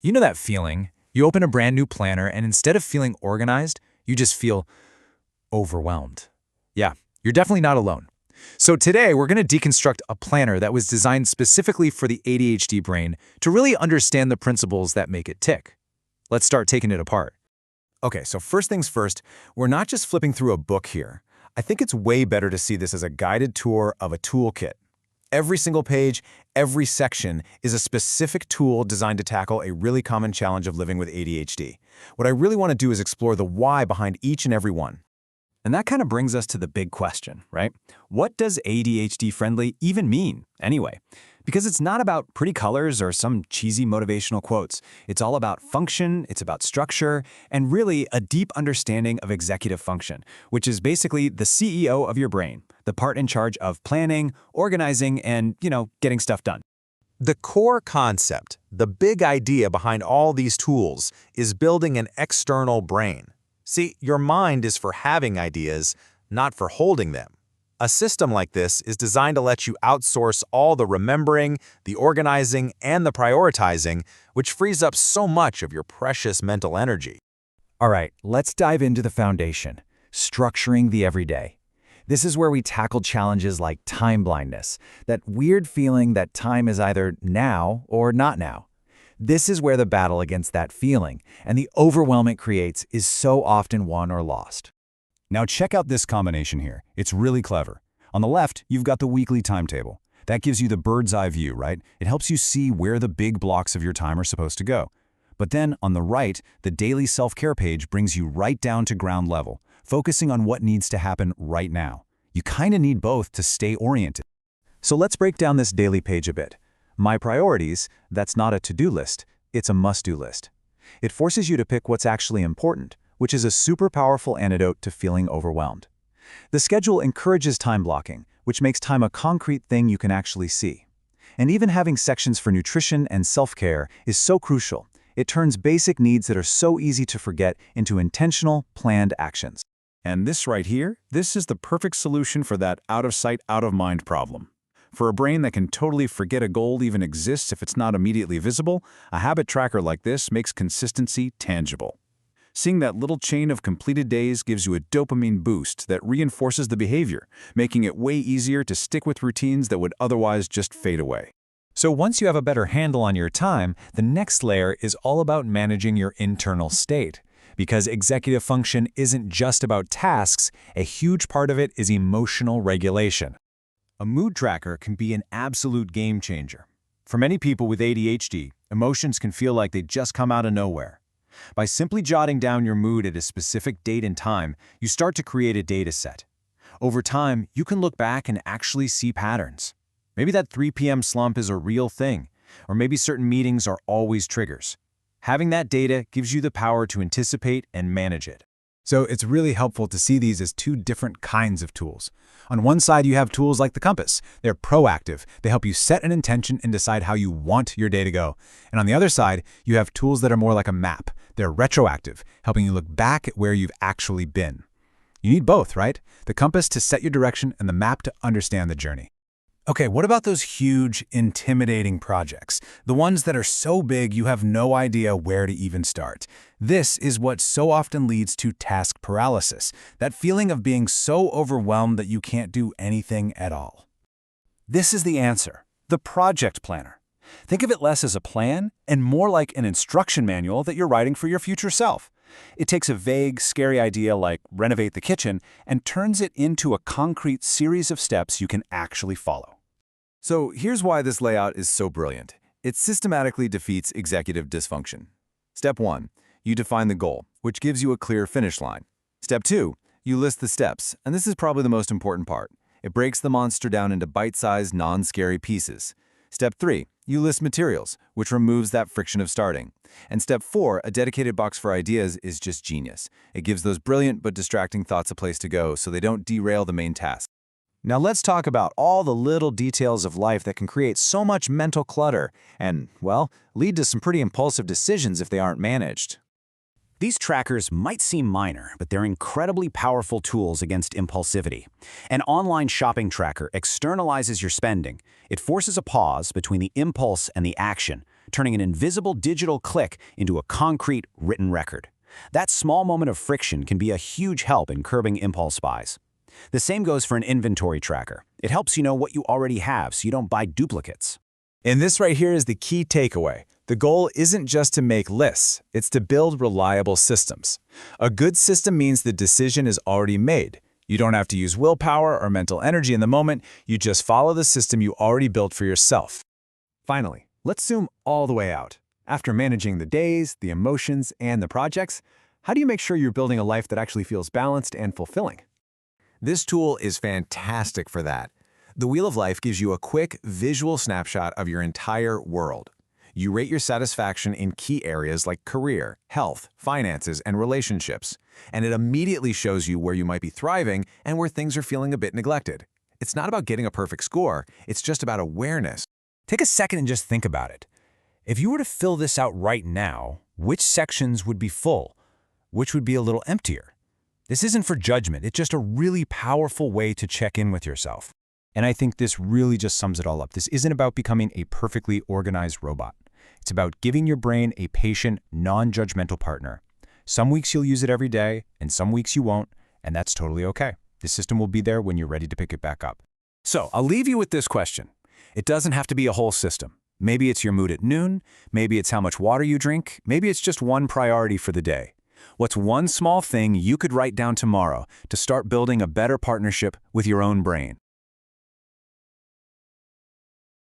You know that feeling? You open a brand new planner and instead of feeling organized, you just feel overwhelmed. Yeah, you're definitely not alone. So today we're going to deconstruct a planner that was designed specifically for the ADHD brain to really understand the principles that make it tick. Let's start taking it apart. Okay, so first things first, we're not just flipping through a book here. I think it's way better to see this as a guided tour of a toolkit. Every single page, every section is a specific tool designed to tackle a really common challenge of living with ADHD. What I really want to do is explore the why behind each and every one. And that kind of brings us to the big question, right? What does ADHD-friendly even mean, anyway? Because it's not about pretty colors or some cheesy motivational quotes. It's all about function, it's about structure, and really a deep understanding of executive function, which is basically the CEO of your brain, the part in charge of planning, organizing, and, getting stuff done. The core concept, the big idea behind all these tools, is building an external brain. See, your mind is for having ideas, not for holding them. A system like this is designed to let you outsource all the remembering, the organizing, and the prioritizing, which frees up so much of your precious mental energy. All right, let's dive into the foundation, structuring the everyday. This is where we tackle challenges like time blindness, that weird feeling that time is either now or not now. This is where the battle against that feeling and the overwhelm it creates is so often won or lost. Now check out this combination here. It's really clever. On the left, you've got the weekly timetable. That gives you the bird's eye view, right? It helps you see where the big blocks of your time are supposed to go. But then on the right, the daily self-care page brings you right down to ground level, focusing on what needs to happen right now. You kind of need both to stay oriented. So let's break down this daily page a bit. My priorities, that's not a to-do list, it's a must-do list. It forces you to pick what's actually important, which is a super powerful antidote to feeling overwhelmed. The schedule encourages time blocking, which makes time a concrete thing you can actually see. And even having sections for nutrition and self-care is so crucial. It turns basic needs that are so easy to forget into intentional, planned actions. And this right here, this is the perfect solution for that out-of-sight, out-of-mind problem. For a brain that can totally forget a goal even exists if it's not immediately visible, a habit tracker like this makes consistency tangible. Seeing that little chain of completed days gives you a dopamine boost that reinforces the behavior, making it way easier to stick with routines that would otherwise just fade away. So once you have a better handle on your time, the next layer is all about managing your internal state. Because executive function isn't just about tasks, a huge part of it is emotional regulation. A mood tracker can be an absolute game changer. For many people with ADHD, emotions can feel like they just come out of nowhere. By simply jotting down your mood at a specific date and time, you start to create a data set. Over time, you can look back and actually see patterns. Maybe that 3 p.m. slump is a real thing, or maybe certain meetings are always triggers. Having that data gives you the power to anticipate and manage it. So it's really helpful to see these as two different kinds of tools. On one side, you have tools like the compass. They're proactive. They help you set an intention and decide how you want your day to go. And on the other side, you have tools that are more like a map. They're retroactive, helping you look back at where you've actually been. You need both, right? The compass to set your direction and the map to understand the journey. Okay, what about those huge, intimidating projects? The ones that are so big you have no idea where to even start. This is what so often leads to task paralysis, that feeling of being so overwhelmed that you can't do anything at all. This is the answer, the project planner. Think of it less as a plan and more like an instruction manual that you're writing for your future self. It takes a vague, scary idea like renovate the kitchen and turns it into a concrete series of steps you can actually follow. So here's why this layout is so brilliant. It systematically defeats executive dysfunction. Step 1, you define the goal, which gives you a clear finish line. Step 2, you list the steps, and this is probably the most important part. It breaks the monster down into bite-sized, non-scary pieces. Step 3, you list materials, which removes that friction of starting. And step 4, a dedicated box for ideas, is just genius. It gives those brilliant but distracting thoughts a place to go so they don't derail the main task. Now let's talk about all the little details of life that can create so much mental clutter and, well, lead to some pretty impulsive decisions if they aren't managed. These trackers might seem minor, but they're incredibly powerful tools against impulsivity. An online shopping tracker externalizes your spending. It forces a pause between the impulse and the action, turning an invisible digital click into a concrete written record. That small moment of friction can be a huge help in curbing impulse buys. The same goes for an inventory tracker. It helps you know what you already have so you don't buy duplicates. And this right here is the key takeaway. The goal isn't just to make lists, it's to build reliable systems. A good system means the decision is already made. You don't have to use willpower or mental energy in the moment, you just follow the system you already built for yourself. Finally, let's zoom all the way out. After managing the days, the emotions, and the projects, how do you make sure you're building a life that actually feels balanced and fulfilling? This tool is fantastic for that. The Wheel of Life gives you a quick, visual snapshot of your entire world. You rate your satisfaction in key areas like career, health, finances, and relationships, and it immediately shows you where you might be thriving and where things are feeling a bit neglected. It's not about getting a perfect score, it's just about awareness. Take a second and just think about it. If you were to fill this out right now, which sections would be full? Which would be a little emptier? This isn't for judgment, it's just a really powerful way to check in with yourself. And I think this really just sums it all up. This isn't about becoming a perfectly organized robot. It's about giving your brain a patient, non-judgmental partner. Some weeks you'll use it every day, and some weeks you won't, and that's totally okay. The system will be there when you're ready to pick it back up. So I'll leave you with this question. It doesn't have to be a whole system. Maybe it's your mood at noon, maybe it's how much water you drink, maybe it's just one priority for the day. What's one small thing you could write down tomorrow to start building a better partnership with your own brain?